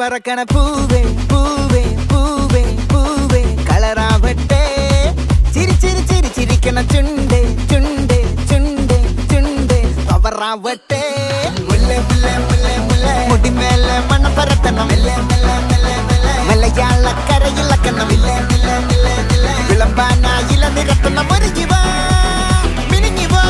பறக்கன பூவே பூவே பூவே பூவே கலராவட்டே சிரி சிரி சிரி சிரிக்கன சுண்டே சுண்டே சுண்டே சுண்டே பவராவட்டே முல்லை முல்லை முல்லை முல்லை முடி மேல மண்ண பரத்தனம் மெல்ல மெல்ல மெல்ல மெல்ல மலையாள கரையில் கண்ணம் மெல்ல மெல்ல மெல்ல மெல்ல விளம்பானா இள நிறத்தன மருகிவா மினிங்கிவா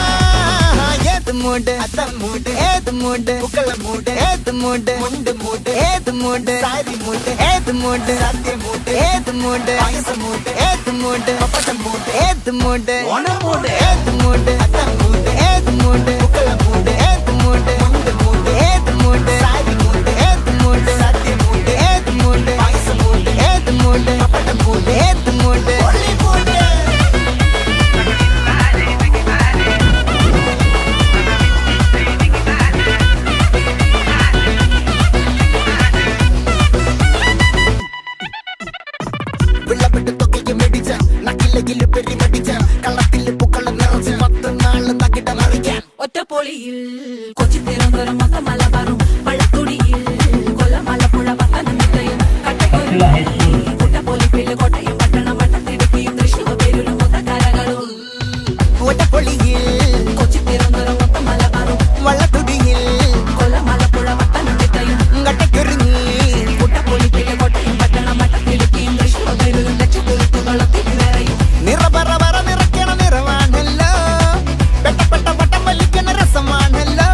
ஏது மூடு அத்தம் மூடு ஏது மூடு புக்கல மூடு ஏது மூடு முண்டு மூடு ஏது மூடு சாரி மூடு ஏது மூடு சத்திய மூடு ஏது மூடு பாயச மூடு ஏது மூடு பப்பட்ட மூடு ஏது மூடு ஒன மூடு ஏது மூடு அத்தம் மூடு ஏது மூடு புக்கல மூடு ஏது மூடு முண்டு மூடு ஏது மூடு சாரி மூடு ஏது மூடு சத்திய மூடு ஏது மூடு பாயச மூடு ஏது மூடு பப்பட்ட மூடு ஏது மூடு ஒளி மூடு വിളവിട്ട് തൊക്കയ്ക്ക് മെടിച്ച നക്കിലകില് പെരി മടിച്ച കള്ളത്തില് പൂക്കള നിറച്ച് 10 നാള് നകിട മറിക്കാൻ ഒറ്റപ്പൊളിയിൽ കൊച്ചി തിരുവനന്തപുരം മൊത്തം മലബാറും പഴക്കുടിയിൽ കൊല്ലമലപ്പുഴ പത്തനംതിട്ടയും കട്ടക്കൊല്ലി കുട്ടപ്പൊലിപ്പില് കോട്ടയം പട്ടണം വട്ടത്തിടുക്കിയും തൃശ്ശൂർ പേരൂരും മൊത്തക്കരകളും ഒറ്റപ്പൊളിയിൽ കൊച്ചി തിരുവനന്തപുരം മൊത്തം മലബാറും വള്ളത്തുടിയിൽ കൊല്ലമലപ്പുഴ പത്തനംതിട്ടയും കട്ടക്കൊരുങ്ങി കുട്ടപ്പൊലിപ്പില് കോട്ടയം പട്ടണം വട്ടത്തിടുക്കിയും തൃശ്ശൂർ പേരൂരും ലക്ഷത്തുരുത്തുകളത്തിൽ നിറയും നിറപറ നിറയ്ക്കണ നിറവാണല്ലോ പെട്ടപ്പെട്ട വട്ടം വലിക്കണ രസമാണല്ലോ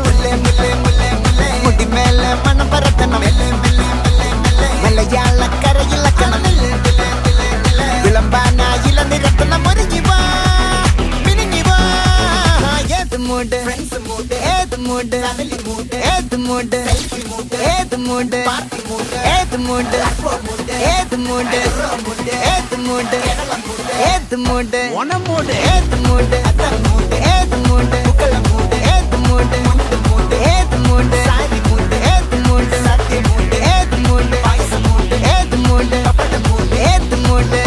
മുല്ലേ മുല്ലേ മുല്ലേ മുല്ലേ മുടിമേല മണം പരത്തണം മെല്ലെ മെല്ലെ മെല്ലെ മെല്ലെ മലയാള കരയിലക്കണം വിളമ്പാനായില നിരത്തണ മുരുകിവാ മിനുങ്ങിവാ ഏത് മൂഡ് ഫ്രണ്ട്സ് മൂഡ് ഏത് മൂഡ് ഫാമിലി മൂഡ് ഏത് മൂഡ് സെൽഫി മൂഡ് ഏത് മൂഡ് പാർട്ടി മൂഡ് ഏത് മൂഡ് ഏത് മൂഡ് ഏത് മൂഡ് ഏത് മൂഡ് ഒണ മൂഡ് ഏത് മൂഡ് അത്തം മൂഡ് ഏത് മൂഡ് പുക്കള മൂഡ് ഏത് മൂഡ് മുണ്ട് മൂഡ് ഏത് മൂഡ് സാരി മൂഡ് ഏത് മൂഡ് സത്യ മൂഡ് ഏത് മൂഡ് പായസ മൂഡ് ഏത് മൂഡ് പപ്പട മൂഡ് ഏത് മൂഡ്